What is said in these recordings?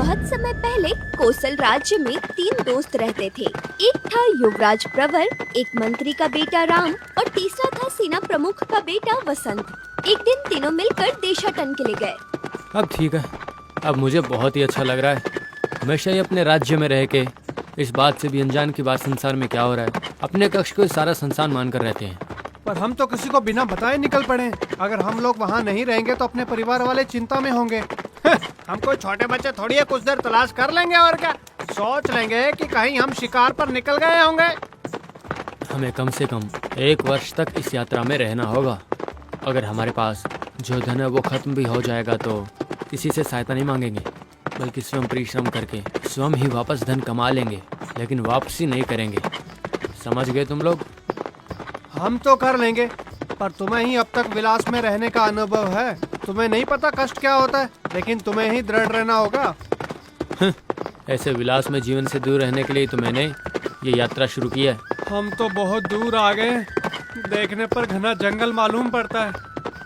बहुत समय पहले कोसल राज्य में 3 दोस्त रहते थे। एक था युवराज प्रवर, एक मंत्री का बेटा राम और तीसरा था सेना प्रमुख का बेटा वसंत। एक दिन तीनों मिलकर देशाटन के लिए गए। अब ठीक है, अब मुझे बहुत ही अच्छा लग रहा है। हमेशा ही अपने राज्य में रह के इस बात से भी अनजान की बात संसार में क्या हो रहा है, अपने कक्ष को सारा संसार मानकर रहते हैं। पर हम तो किसी को बिना बताए निकल पड़े। अगर हम लोग वहाँ नहीं रहेंगे तो अपने परिवार वाले चिंता में होंगे। हम कोई छोटे बच्चे थोड़ी है, कुछ देर तलाश कर लेंगे और क्या, सोच लेंगे कि कहीं हम शिकार पर निकल गए होंगे। हमें कम से कम 1 वर्ष तक इस यात्रा में रहना होगा। अगर हमारे पास जो धन है वो खत्म भी हो जाएगा तो किसी से सहायता नहीं मांगेंगे, बल्कि स्वयं परिश्रम करके स्वयं ही वापस धन कमा लेंगे, लेकिन वापसी नहीं करेंगे। समझ गए तुम लोग? हम तो कर लेंगे, पर तुम्हें ही अब तक विलास में रहने का अनुभव है। तुम्हें नहीं पता कष्ट क्या होता है, लेकिन तुम्हें ही दृढ़ रहना होगा। ऐसे विलास में जीवन से दूर रहने के लिए तो मैंने ये यात्रा शुरू की है। हम तो बहुत दूर आ गए। देखने पर घना जंगल मालूम पड़ता है।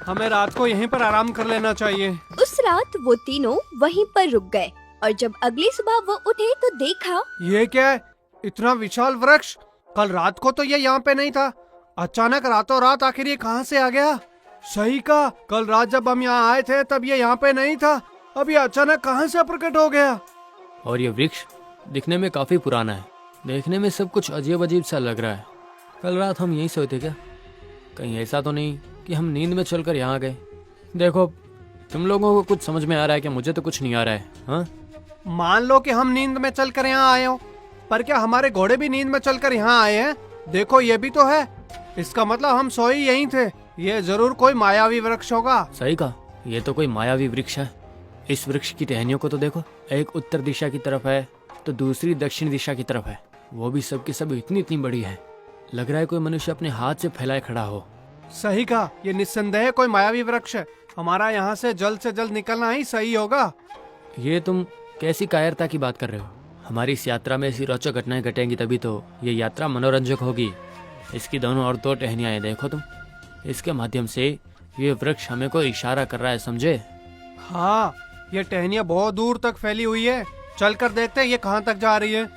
हमें रात को यहीं पर आराम कर लेना चाहिए। उस रात वो तीनों वहीं पर रुक गए और जब अगली सुबह वो उठे तो देखा ये क्या है? इतना विशाल वृक्ष। कल रात को तो ये यहाँ पे नहीं था। अचानक रातों रात आखिर ये कहाँ से आ गया? सही कहा, कल रात जब हम यहाँ आए थे तब ये यहाँ पे नहीं था। अब ये अचानक कहाँ से प्रकट हो गया? और ये वृक्ष दिखने में काफी पुराना है। देखने में सब कुछ अजीब अजीब सा लग रहा है। कल रात हम यहीं सोए थे क्या? कहीं ऐसा तो नहीं कि हम नींद में चलकर यहाँ गए? देखो, तुम लोगों को कुछ समझ में आ रहा है क्या? मुझे तो कुछ नहीं आ रहा है। हाँ, मान लो कि हम नींद में चलकर यहाँ आए हो, पर क्या हमारे घोड़े भी नींद में चलकर यहाँ आए हैं? देखो, ये भी तो है। इसका मतलब हम सोए यहीं थे। ये जरूर कोई मायावी वृक्ष होगा। सही कहा, ये तो कोई मायावी वृक्ष है। इस वृक्ष की टहनियों को तो देखो, एक उत्तर दिशा की तरफ है तो दूसरी दक्षिण दिशा की तरफ है। वो भी सब की सब इतनी इतनी बड़ी है, लग रहा है कोई मनुष्य अपने हाथ से फैलाए खड़ा हो। सही कहा, ये निस्संदेह कोई मायावी वृक्ष है। हमारा यहाँ से जल्द निकलना ही सही होगा। ये तुम कैसी कायरता की बात कर रहे हो? हमारी इस यात्रा में ऐसी रोचक घटनाएं घटेंगी तभी तो ये यात्रा मनोरंजक होगी। इसकी दोनों और 2 टहनियां हैं, देखो तुम। इसके माध्यम से ये वृक्ष हमें कोई इशारा कर रहा है, समझे? हाँ, ये टहनियाँ बहुत दूर तक फैली हुई है। चलकर देखते हैं ये कहाँ तक जा रही है।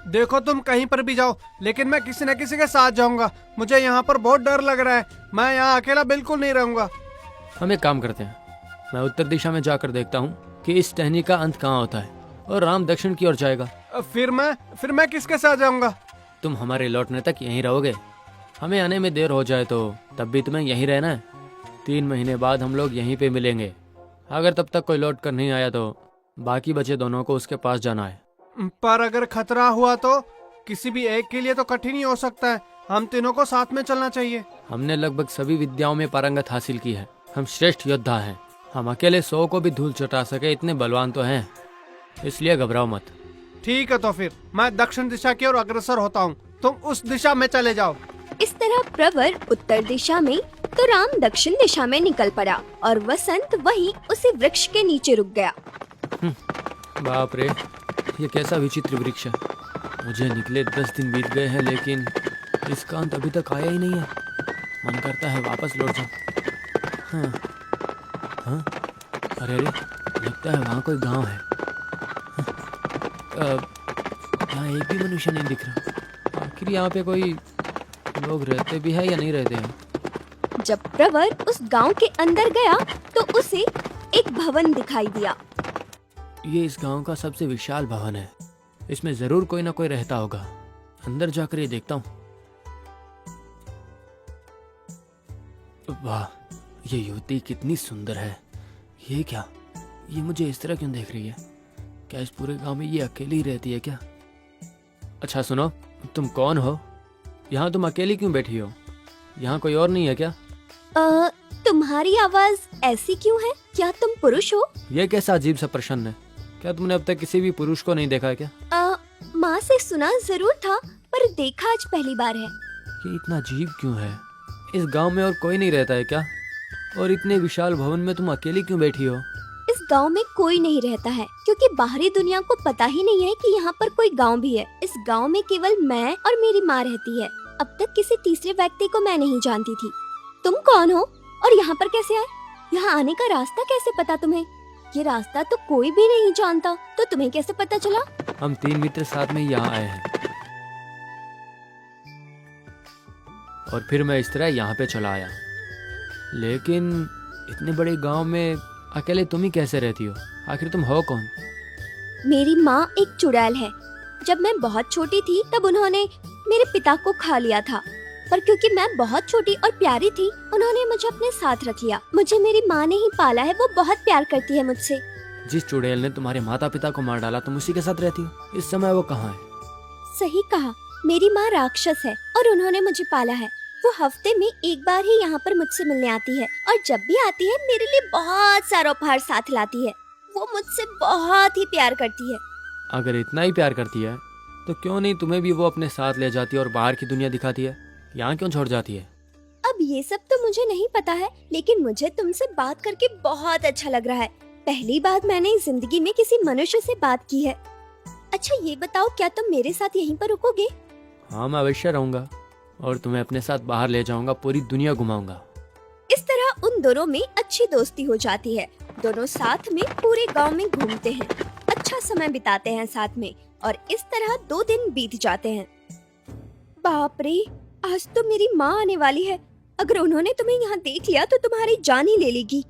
देखो, तुम कहीं पर भी जाओ, लेकिन मैं किसी न किसी के साथ जाऊंगा। मुझे यहाँ पर बहुत डर लग रहा है। मैं यहाँ अकेला बिल्कुल नहीं रहूंगा। हम एक काम करते हैं, मैं उत्तर दिशा में जाकर देखता हूँ कि इस टहनी का अंत कहाँ होता है, और राम दक्षिण की ओर जाएगा। फिर मैं किसके साथ जाऊंगा? तुम हमारे लौटने तक यहीं रहोगे। हमें आने में देर हो जाए तो तब भी तुम्हें यहीं रहना है। 3 महीने बाद हम लोग यहीं पे मिलेंगे। अगर तब तक कोई लौट कर नहीं आया तो बाकी बचे दोनों को उसके पास जाना है। पर अगर खतरा हुआ तो? किसी भी एक के लिए तो कठिन ही हो सकता है। हम तीनों को साथ में चलना चाहिए। हमने लगभग सभी विद्याओं में पारंगत हासिल की है। हम श्रेष्ठ योद्धा हैं। हम अकेले 100 को भी धूल चटा सके इतने बलवान तो हैं, इसलिए घबराओ मत। ठीक है, तो फिर मैं दक्षिण दिशा की ओर अग्रसर होता हूँ। तुम उस दिशा में चले जाओ। इस तरह प्रवर उत्तर दिशा में तो राम दक्षिण दिशा में निकल पड़ा और वसंत वहीं उसी वृक्ष के नीचे रुक गया। बाप रे, ये कैसा विचित्र वृक्ष है। मुझे निकले 10 दिन बीत गए हैं, लेकिन इसका अंत अभी तक आया ही नहीं है। मन करता है वापस लौट जाऊं। हाँ, हाँ, अरे लगता है वहाँ कोई गांव है। यहाँ एक भी मनुष्य नहीं दिख रहा। आखिर यहाँ पे कोई लोग रहते भी है या नहीं रहते हैं? जब प्रवर उस गांव के अंदर गया तो उसे एक भवन दिखाई दिया। ये इस गांव का सबसे विशाल भवन है। इसमें जरूर कोई ना कोई रहता होगा। अंदर जाकर ये देखता हूँ। वाह, ये युवती कितनी सुंदर है। ये क्या, ये मुझे इस तरह क्यों देख रही है? क्या इस पूरे गांव में ये अकेली ही रहती है क्या? अच्छा सुनो, तुम कौन हो? यहाँ तुम अकेली क्यों बैठी हो? यहाँ कोई और नहीं है क्या? तुम्हारी आवाज ऐसी क्यों है? क्या तुम पुरुष हो? ये कैसा अजीब सा प्रश्न है। क्या तुमने अब तक किसी भी पुरुष को नहीं देखा है क्या? माँ से सुना जरूर था, पर देखा आज पहली बार है। ये इतना अजीब क्यों है? इस गांव में और कोई नहीं रहता है क्या? और इतने विशाल भवन में तुम अकेली क्यों बैठी हो? इस गांव में कोई नहीं रहता है, क्योंकि बाहरी दुनिया को पता ही नहीं है कि यहाँ पर कोई गांव भी है। इस गांव में केवल मैं और मेरी माँ रहती है। अब तक किसी तीसरे व्यक्ति को मैं नहीं जानती थी। तुम कौन हो और यहाँ पर कैसे आए? यहाँ आने का रास्ता कैसे पता तुम्हें? ये रास्ता तो कोई भी नहीं जानता, तो तुम्हें कैसे पता चला? हम 3 मित्र साथ में यहाँ आए हैं और फिर मैं इस तरह यहाँ पे चला आया। लेकिन इतने बड़े गांव में अकेले तुम ही कैसे रहती हो? आखिर तुम हो कौन? मेरी माँ एक चुड़ैल है। जब मैं बहुत छोटी थी तब उन्होंने मेरे पिता को खा लिया था, पर क्योंकि मैं बहुत छोटी और प्यारी थी उन्होंने मुझे अपने साथ रख लिया। मुझे मेरी माँ ने ही पाला है, वो बहुत प्यार करती है मुझसे। जिस चुड़ैल ने तुम्हारे माता पिता को मार डाला तुम उसी के साथ रहती हो? इस समय वो कहाँ है? सही कहा, मेरी माँ राक्षस है और उन्होंने मुझे पाला है। वो हफ्ते में एक बार ही यहाँ पर मुझसे मिलने आती है और जब भी आती है मेरे लिए बहुत सारा उपहार साथ लाती है। वो मुझसे बहुत ही प्यार करती है। अगर इतना ही प्यार करती है तो क्यों नहीं तुम्हें भी वो अपने साथ ले जाती है और बाहर की दुनिया दिखाती है? यहाँ क्यों छोड़ जाती है? अब ये सब तो मुझे नहीं पता है, लेकिन मुझे तुमसे बात करके बहुत अच्छा लग रहा है। पहली बार मैंने जिंदगी में किसी मनुष्य से बात की है। अच्छा ये बताओ, क्या तुम मेरे साथ यहीं पर रुकोगे? हाँ, मैं अवश्य रहूंगा और तुम्हें अपने साथ बाहर ले जाऊंगा, पूरी दुनिया घुमाऊंगा। इस तरह उन दोनों में अच्छी दोस्ती हो जाती है। दोनों साथ में पूरे गांव में घूमते हैं, अच्छा समय बिताते हैं साथ में, और इस तरह 2 दिन बीत जाते हैं। बाप रे, आज तो मेरी माँ आने वाली है। अगर उन्होंने तुम्हें यहाँ देख लिया तो तुम्हारी जान ही ले लेगी।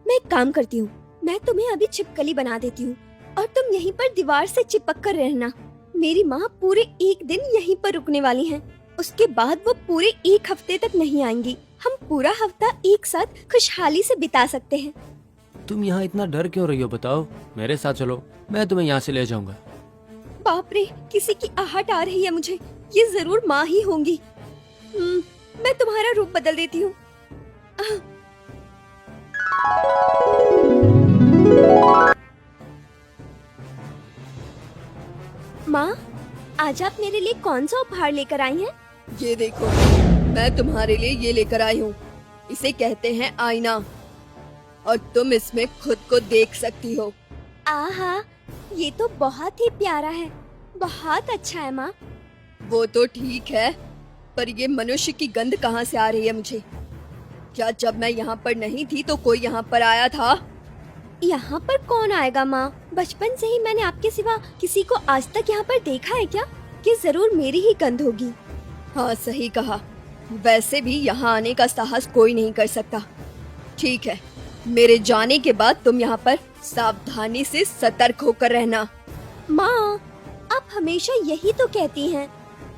मैं एक काम करती हूँ, मैं तुम्हें अभी छिपकली बना देती हूँ और तुम यहीं पर दीवार से चिपक कर रहना। मेरी माँ पूरे 1 दिन यहीं पर रुकने वाली हैं। उसके बाद वो पूरे 1 हफ्ते तक नहीं आएंगी। हम पूरा हफ्ता एक साथ खुशहाली से बिता सकते हैं। तुम यहाँ इतना डर क्यों रही हो बताओ? मेरे साथ चलो, मैं तुम्हें यहाँ से ले जाऊंगा। बाप रे, किसी की आहट आ रही है मुझे। ये जरूर माँ ही होंगी। मैं तुम्हारा रूप बदल देती हूँ। माँ, आज आप मेरे लिए कौन सा उपहार लेकर आई हैं? ये देखो, मैं तुम्हारे लिए ये लेकर आई हूँ। इसे कहते हैं आईना और तुम इसमें खुद को देख सकती हो। आहा, ये तो बहुत ही प्यारा है, बहुत अच्छा है माँ। वो तो ठीक है, पर ये मनुष्य की गंध कहाँ से आ रही है मुझे? क्या जब मैं यहाँ पर नहीं थी तो कोई यहाँ पर आया था? यहाँ पर कौन आएगा माँ? बचपन से ही मैंने आपके सिवा किसी को आज तक यहाँ पर देखा है क्या? ये जरूर मेरी ही गंध होगी। हाँ, सही कहा। वैसे भी यहाँ आने का साहस कोई नहीं कर सकता। ठीक है, मेरे जाने के बाद तुम यहाँ पर सावधानी से सतर्क होकर रहना। माँ, आप हमेशा यही तो कहती हैं।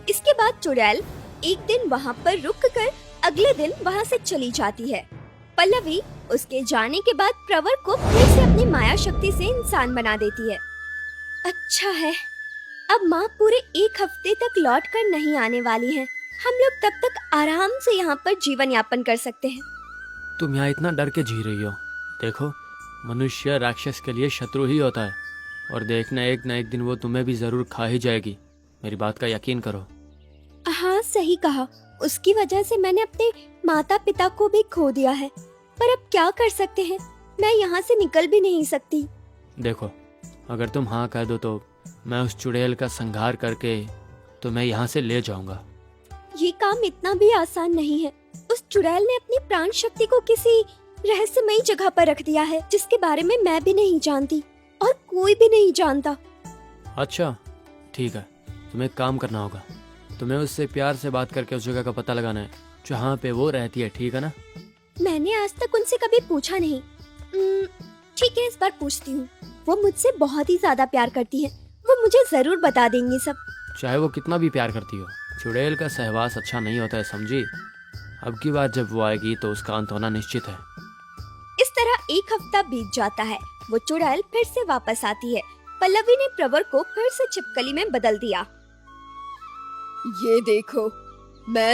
इसके बाद चुड़ैल एक दिन वहाँ पर रुक कर अगले दिन वहाँ से चली जाती है। पल्लवी उसके जाने के बाद प्रवर को फिर से अपनी माया शक्ति से इंसान बना देती है। अच्छा है, अब माँ पूरे 1 हफ्ते तक लौट कर नहीं आने वाली हैं। हम लोग तब तक आराम से यहाँ पर जीवन यापन कर सकते हैं। तुम यहाँ इतना डर के जी रही हो। देखो, मनुष्य राक्षस के लिए शत्रु ही होता है और देखना एक न एक दिन वो तुम्हें भी जरूर खा ही जाएगी। मेरी बात का यकीन करो। हाँ, सही कहा। उसकी वजह से मैंने अपने माता पिता को भी खो दिया है, पर अब क्या कर सकते हैं? मैं यहाँ से निकल भी नहीं सकती। देखो, अगर तुम हाँ कह दो तो मैं उस चुड़ैल का संहार करके तुम्हें यहाँ से ले जाऊंगा। ये काम इतना भी आसान नहीं है। उस चुड़ैल ने अपनी प्राण शक्ति को किसी रहस्यमयी जगह पर रख दिया है, जिसके बारे में मैं भी नहीं जानती और कोई भी नहीं जानता। अच्छा, ठीक है, तुम्हें एक काम करना होगा। तुम्हें उससे प्यार से बात करके उस जगह का पता लगाना है जहाँ पे वो रहती है, ठीक है ना? मैंने आज तक उनसे कभी पूछा नहीं। ठीक है, इस बार पूछती हूँ। वो मुझसे बहुत ही ज्यादा प्यार करती है, वो मुझे जरूर बता देंगी सब। चाहे वो कितना भी प्यार करती हो, चुड़ैल का सहवास अच्छा नहीं होता है, समझी? अब की बार जब वो आएगी तो उसका अंत होना निश्चित है। इस तरह 1 हफ्ता बीत जाता है। वो चुड़ैल फिर से वापस आती है। पल्लवी ने प्रवर को फिर से छिपकली में बदल दिया। ये देखो, मैं